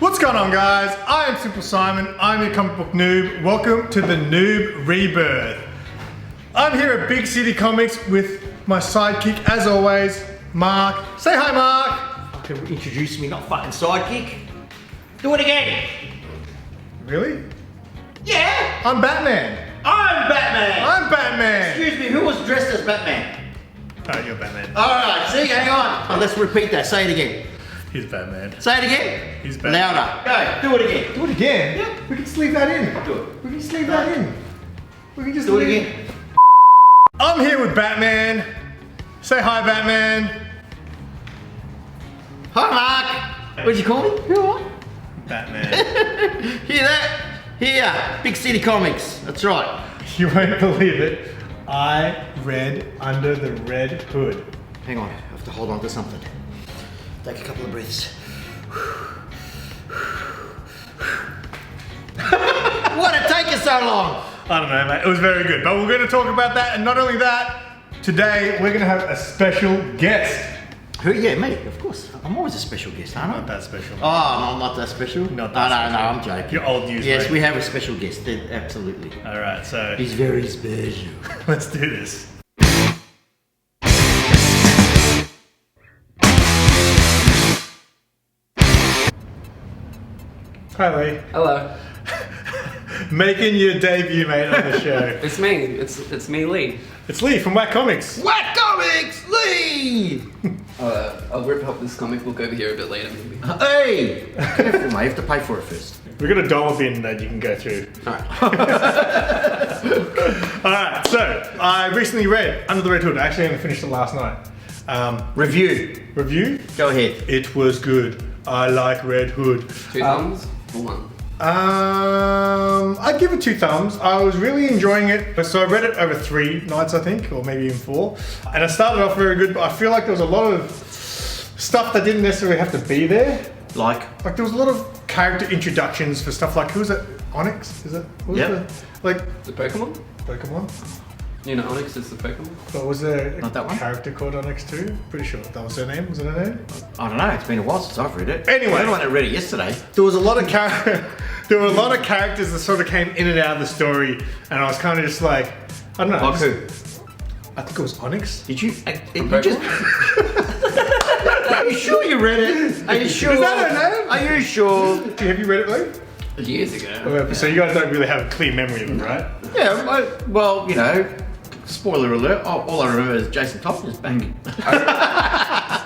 What's going on, guys? I am Simple Simon. I'm your comic book noob. Welcome to the Noob Rebirth. I'm here at Big City Comics with my sidekick, as always, Mark. Say hi, Mark. Fucking introduce me, not fucking sidekick. Do it again. Really? Yeah. I'm Batman. I'm Batman. I'm Batman. Excuse me, who was dressed as Batman? Oh, you're Batman. Alright, see, hang on. Oh, let's repeat that. Say it again. He's Batman. Say it again. He's Batman. Louder. Go, do it again. Do it again? Yep. We can just leave that in. Do it. We can just leave that in. We can just Do it leave again. I'm here with Batman. Say hi, Batman. Hi, Mark. What'd you call me? Who are you? Batman. Hear that? Here, Big City Comics. That's right. You won't believe it. I read Under the Red Hood. Hang on, I have to hold on to something. Take a couple of breaths. Why'd it take you so long? I don't know, mate. It was very good. But we're going to talk about that. And not only that, today we're going to have a special guest. Who? Yeah, me, of course. I'm always a special guest, aren't I? Not that special. Oh, I'm not that special? Not that no, I'm joking. You're old news, Yes, mate. we have a special guest, absolutely. All right, so He's very special. let's do this. Hi, Lee. Hello, Making your debut, mate, on the show. it's me. It's me, Lee. It's Lee from Whack Comics. What Comics, Lee? I'll rip up this comic book over here a bit later, maybe. Hey! Careful, mate, you have to pay for it first. We've got a dollar bin that you can go through. Alright. Alright, so I recently read Under the Red Hood. I actually only finished it last night. Review. Review? Go ahead. It was good. I like Red Hood. 2 thumbs or 1? I'd give it 2 thumbs. I was really enjoying it. So I read it over 3 nights, I think, or maybe even 4. And it started off very good, but I feel like there was a lot of stuff that didn't necessarily have to be there. Like There was a lot of character introductions for stuff like, who was it? Onyx? Is it? What was Yep. Like, The Pokemon? Pokemon? You know, Onyx is the Pokemon. But was there Not that a one? character called Onyx too? Pretty sure that was her name. Was it her name? I don't know, it's been a while since I've read it. Anyway. I only read it yesterday. There was a lot of there were a lot of characters that sort of came in and out of the story, and I was kind of just like, I don't know. Like who? I think it was Onyx. Did you? You Pokemon? just... Are you sure you read it? Are you sure? Is that her name? Are you sure? Have you read it, Lee? Years ago. So you guys don't really have a clear memory of it, right? Yeah, well, you know, spoiler alert, all I remember is Jason Toppner's back.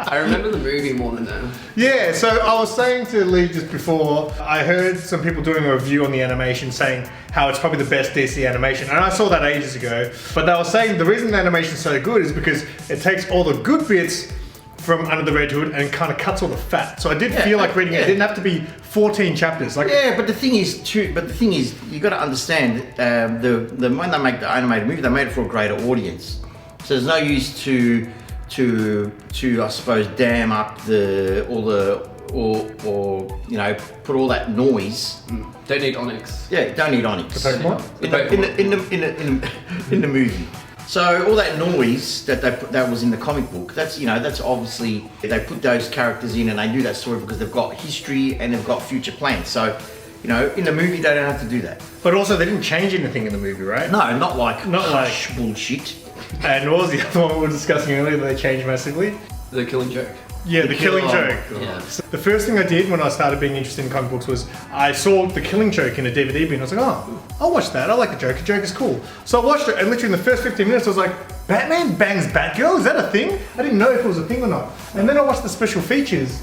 I remember the movie more than that. Yeah, so I was saying to Lee just before, I heard some people doing a review on the animation saying how it's probably the best DC animation, and I saw that ages ago, but they were saying the reason the animation's so good is because it takes all the good bits from Under the Red Hood and kind of cuts all the fat. So I did feel like reading it. It didn't have to be 14 chapters. Like, Yeah, but the thing is, you got to understand the when they make the animated movie, they made it for a greater audience. So there's no use to I suppose dam up or you know, put all that noise. Don't need Onyx. Yeah, don't need Onyx. The Pokemon? In the movie. So all that noise that was in the comic book, that's obviously they put those characters in and they do that story because they've got history and they've got future plans. So, you know, in the movie they don't have to do that. but also they didn't change anything in the movie, right? No, not like Hush bullshit. And what was the other one we were discussing earlier that they changed massively? The Killing Joke. Yeah, the Killing Joke. Yeah. So the first thing I did when I started being interested in comic books was I saw the Killing Joke in a DVD bin. I was like, oh, I'll watch that. I like the Joker. Joker's cool. So I watched it, and literally in the first 15 minutes, I was like, Batman bangs Batgirl? Is that a thing? I didn't know if it was a thing or not. And then I watched the special features,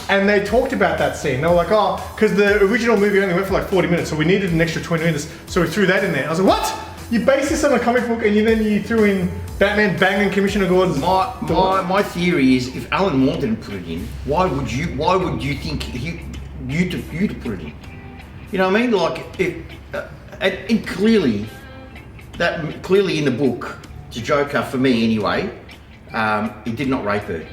and they talked about that scene. They were like, oh, because the original movie only went for like 40 minutes, so we needed an extra 20 minutes, so we threw that in there. I was like, what? You based this on a comic book, and then you threw in Batman banging Commissioner Gordon's door? My theory is if Alan Moore didn't put it in, why would you think you to put it in? You know what I mean? Like and clearly in the book, the Joker for me anyway, he did not rape her.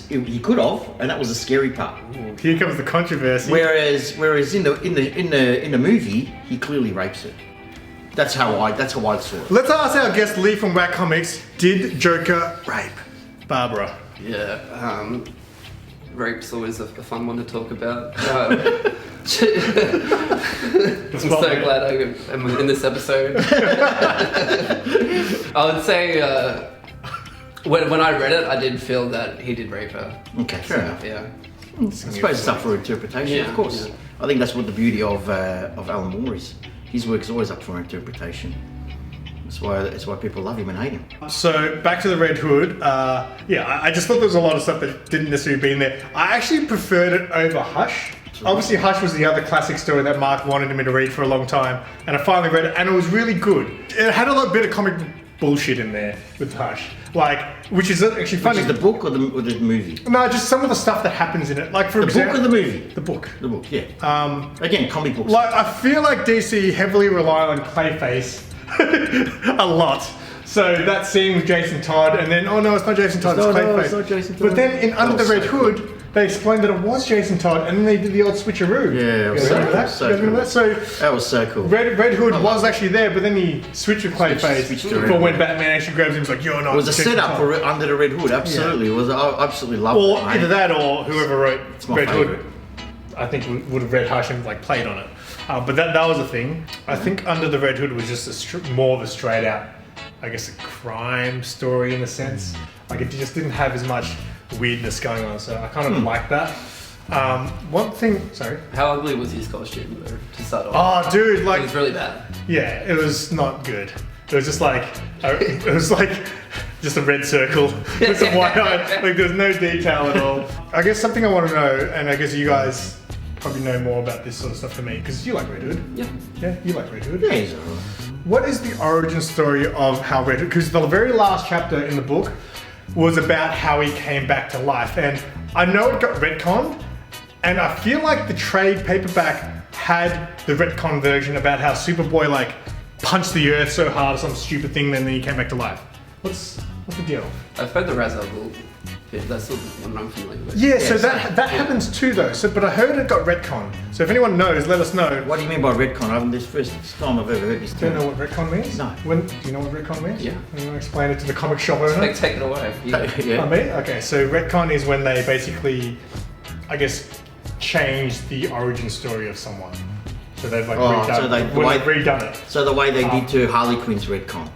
He could have, and that was the scary part. Ooh, here comes the controversy. Whereas in the movie, he clearly rapes her. That's how I saw it. Let's ask our guest Lee from Whack Comics, did Joker rape Barbara? Yeah. Rape's always a fun one to talk about. I'm so glad I'm in this episode. I would say when I read it, I did feel that he did rape her. Okay, fair enough. Yeah. I suppose it's up for interpretation, Yeah, of course. yeah. I think that's what the beauty of Alan Moore is. His work is always up for interpretation. That's why people love him and hate him. So back to the Red Hood. I just thought there was a lot of stuff that didn't necessarily be in there. I actually preferred it over Hush. Obviously, Hush was the other classic story that Mark wanted me to read for a long time, and I finally read it, and it was really good. It had a bit of comic bullshit in there with Hush, which is actually funny. Which is the book or the movie? No, just some of the stuff that happens in it. Like for The example, book or the movie? The book. The book, yeah. Again, comic books. Like I feel like DC heavily rely on Clayface a lot. So that scene with Jason Todd, and then, oh no, it's not Jason Todd, it's Clayface. it's not Jason Todd. But then in Under the Red so Hood, they explained that it was Jason Todd, and then they did the old switcheroo. Yeah, you guys remember that? so You guys remember cool. that? So That was so cool. Red Hood was actually there, but then he switched with Clayface Switched to for Red when Hood. Batman actually grabs him. He's like, "You're not." It was a Jason setup Todd." for Under the Red Hood, absolutely. It was, I absolutely loved Or it, mate. either that, or whoever wrote my Red favourite. Hood, I think would have read Hush and played on it. But that was a thing. I think Under the Red Hood was just more of a straight out, I guess, a crime story in a sense. Like it just didn't have as much weirdness going on, so I kind of like that. One thing, sorry. How ugly was his costume though, to start off? Oh, dude, It like, was really bad. yeah, it was not good. It was just like, just a red circle with some white eye. Like there's no detail at all. I guess something I want to know, and I guess you guys probably know more about this sort of stuff than me, because you like Red Hood. Yeah. Yeah, you like Red Hood. Yeah, he's alright. What is the origin story of how Red Hood? Because the very last chapter in the book was about how he came back to life, and I know it got retconned, and I feel like the trade paperback had the retcon version about how Superboy punched the earth so hard or some stupid thing, and then he came back to life. What's the deal? I've heard the Ra's al Ghul bit. That's the one I'm familiar with. Yeah, so that happens too though. So, but I heard it got retconned. So if anyone knows, let us know. What do you mean by retcon? I haven't, this first time I've ever heard this Do you term. know what retcon means? No. Do you know what retcon means? Yeah. You want to explain it to the comic shop owner? Take it away. Yeah. Yeah. I mean, okay, so retcon is when they basically, I guess, change the origin story of someone. So they've redone it. So the way they did to Harley Quinn's retcon.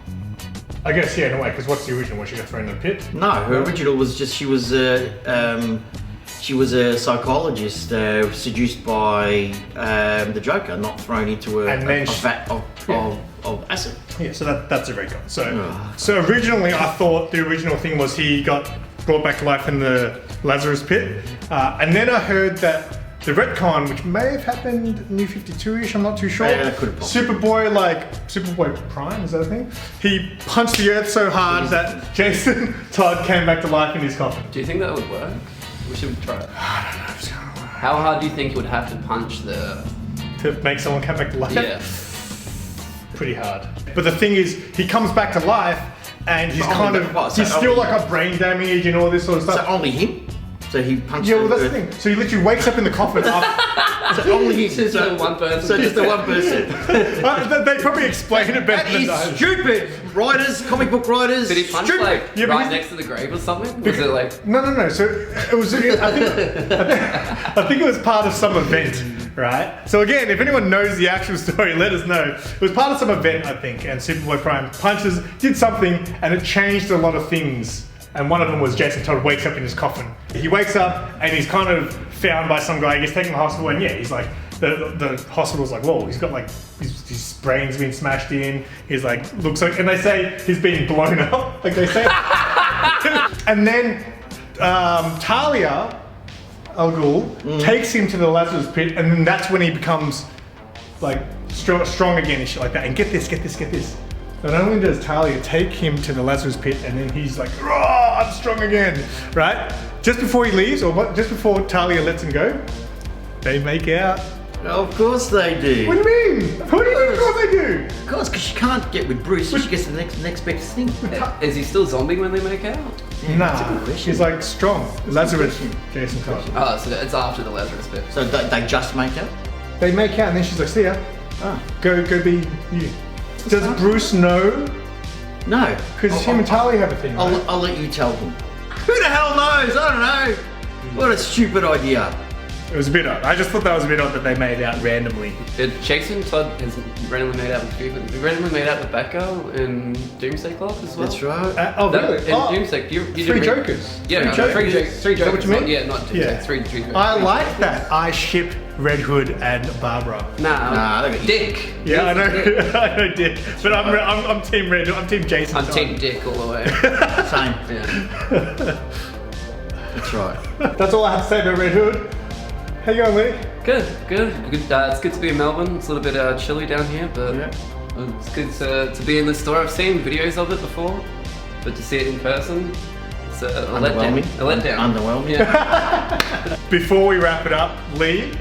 I guess, yeah, in a way, because what's the original? Was she got thrown in the pit? No, her original was just she was a psychologist seduced by the Joker, not thrown into a vat of acid. Yeah, so that's a retcon. So originally I thought the original thing was he got brought back to life in the Lazarus pit, and then I heard that the retcon, which may have happened New 52-ish, I'm not too sure. Yeah, that could have Superboy Prime, is that a thing? He punched the earth so hard that Jason Todd came back to life in his coffin. Do you think that would work? We should try it. I don't know. How hard do you think you would have to punch the... To make someone come back to life? Yeah. Pretty hard. But the thing is, he comes back to life and he's he's still like got brain damage and all this sort of stuff. So only him? So he punched Yeah, well that's the thing. So he literally wakes up in the coffin after. So only him. Just the one person. So just the one person. They probably explain it better That than is I. Stupid! Writers, comic book writers. Did he punch stupid. Yeah, but right he's- next to the grave or something? Was it like... No. So it was. I think it was part of some event, right? So again, if anyone knows the actual story, let us know. It was part of some event, I think, and Superboy Prime did something, and it changed a lot of things. And one of them was Jason Todd wakes up in his coffin. He wakes up and he's kind of found by some guy. He gets taken to the hospital, and yeah, he's like, the hospital's like, whoa, he's got like his brain's been smashed in. He's like, looks like, and they say he's being blown up, like they say. And then Talia Al Ghul takes him to the Lazarus pit, and then that's when he becomes like strong again and shit like that. And get this. Not only does Talia take him to the Lazarus pit, and then he's like, "Raw, I'm strong again," right? Just before he leaves, just before Talia lets him go, they make out. Of course they do. What do you mean? Who do you think of course they do? Of course, because she can't get with Bruce, so she gets to the next best thing. Is he still zombie when they make out? That's a good Nah, question. she's like strong. Lazarus, question. Jason Todd. Oh, so it's after the Lazarus bit. So they just make out? They make out, and then she's like, "See ya, Ah. go be you." Does Bruce know? No. Because him and Talia have a thing, right? I'll let you tell him. Who the hell knows? I don't know. What a stupid idea. It was a bit odd. I just thought that was a bit odd that they made out randomly. Jason Todd has randomly made out with people. He randomly made out with Batgirl in Doomsday Club as well. That's right. Oh, really? In Doomsday, you Three Jokers. Yeah, Three Jokers. Three Is that Jokers. what you mean? Yeah, not Doomsday. Yeah. Three Jokers. I like that. I ship Red Hood and Barbara. Nah, they're Dick. Yeah, I know. Dick. I know Dick. But I'm Team Red Hood. I'm Team Jason. I'm Todd. Team Dick all the way. Same. Yeah. That's right. That's all I have to say about Red Hood. How you going, Lee? Good. It's good to be in Melbourne. It's a little bit chilly down here, but it's good to be in the store. I've seen videos of it before, but to see it in person, it's a letdown. A letdown. Underwhelming. Yeah. Before we wrap it up, Lee,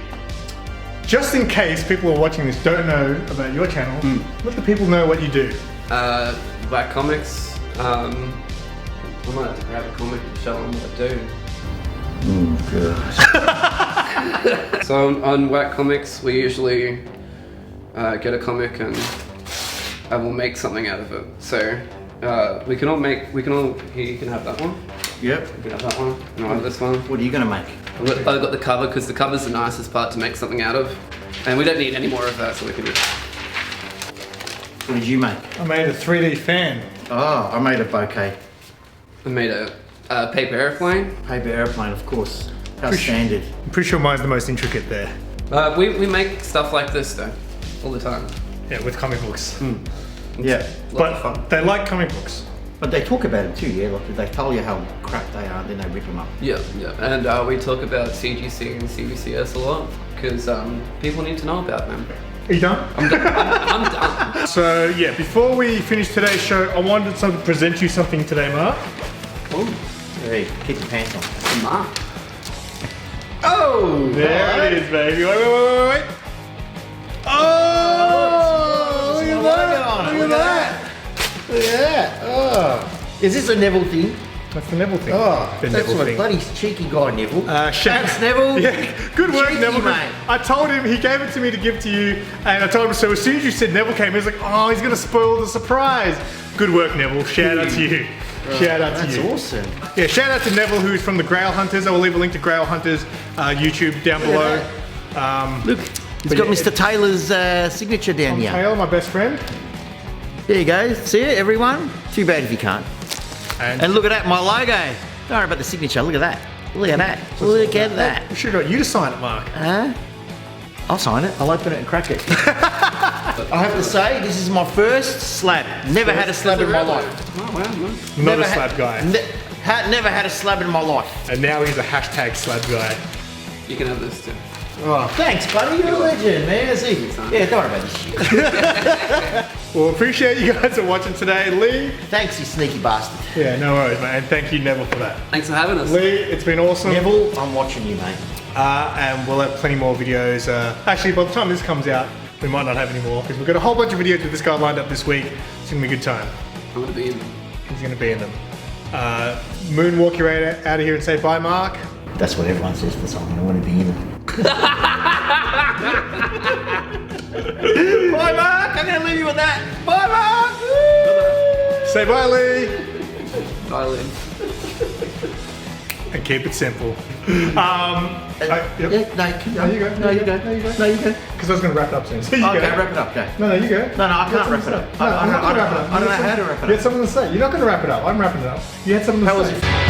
just in case people who are watching this don't know about your channel, let the people know what you do. Black comics. I might have to grab a comic and show them what I do. So on Whack Comics, we usually get a comic and we'll make something out of it. So we can all here, you can have that one. Yep. You can have that one, and I'll have this one. What are you gonna make? I've got the cover, because the cover's the nicest part to make something out of. And we don't need any more of that, so we can just... What did you make? I made a 3D fan. Oh, I made a bouquet. I made a paper airplane. Paper airplane, of course. How standard. I'm pretty sure mine's the most intricate there. We make stuff like this though, all the time. Yeah, with comic books. Yeah. Lot of fun. But they like comic books. But they talk about it too, yeah? Like they tell you how crap they are, then they rip them up. Yeah. And we talk about CGC and CBCS a lot, because people need to know about them. Are you done? I'm done. So yeah, before we finish today's show, I wanted to present you something today, Mark. Oh, Hey, keep your pants on. Mark. Oh! There it is, baby. Wait. Oh! Look at that! Look at that! Look at that! Oh. Is this a Neville thing? That's the Neville thing. Oh, the that's Neville a thing. bloody cheeky guy, Neville. Thanks, Neville. Yeah, good work, Cheeky, Neville. mate. I told him, he gave it to me to give to you, and I told him, so as soon as you said Neville came, he was like, oh, he's gonna spoil the surprise. Good work, Neville. Shout out to you. Shout out to you. That's awesome. Yeah, shout out to Neville, who's from the Grail Hunters. I will leave a link to Grail Hunters YouTube down below. Look, he's got Mr. Taylor's signature down here. Taylor, my best friend. There you go. See it, everyone? Too bad if you can't. And look at that, my logo. Don't worry about the signature. Look at that. Look at that. Look at that. We should have got you to sign it, Mark. Huh? I'll sign it. I'll open it and crack it. I have to say, this is my first slab. Never had a slab in my life. Oh wow, nice. Not Never a slab guy. Never had a slab in my life. And now he's a hashtag slab guy. You can have this too. Oh, thanks, buddy. You're a legend, man. That's easy. Yeah, don't worry about this shit. Well, appreciate you guys for watching today. Lee. Thanks, you sneaky bastard. Yeah, no worries, man. And thank you, Neville, for that. Thanks for having us. Lee, it's been awesome. Neville, I'm watching you, mate. And we'll have plenty more videos. Actually, by the time this comes out, we might not have any more, because we've got a whole bunch of videos with this guy lined up this week. It's gonna be a good time. I'm gonna be in them. He's gonna be in them. Moonwalk your way out of here and say bye, Mark. That's what everyone says for something. I want to be in it. Bye, Mark. I'm going to leave you with that. Bye, Mark. Say bye, Lee. Bye, Lynn. And keep it simple. Yeah, no, you go. No, you go. Because I was going to wrap it up soon. So you Okay, go. wrap it up, okay. No, you go. No, I can't wrap it up. I don't know how to wrap it up. You had something to say. You're not going to wrap it up. I'm wrapping it up. You had something to say.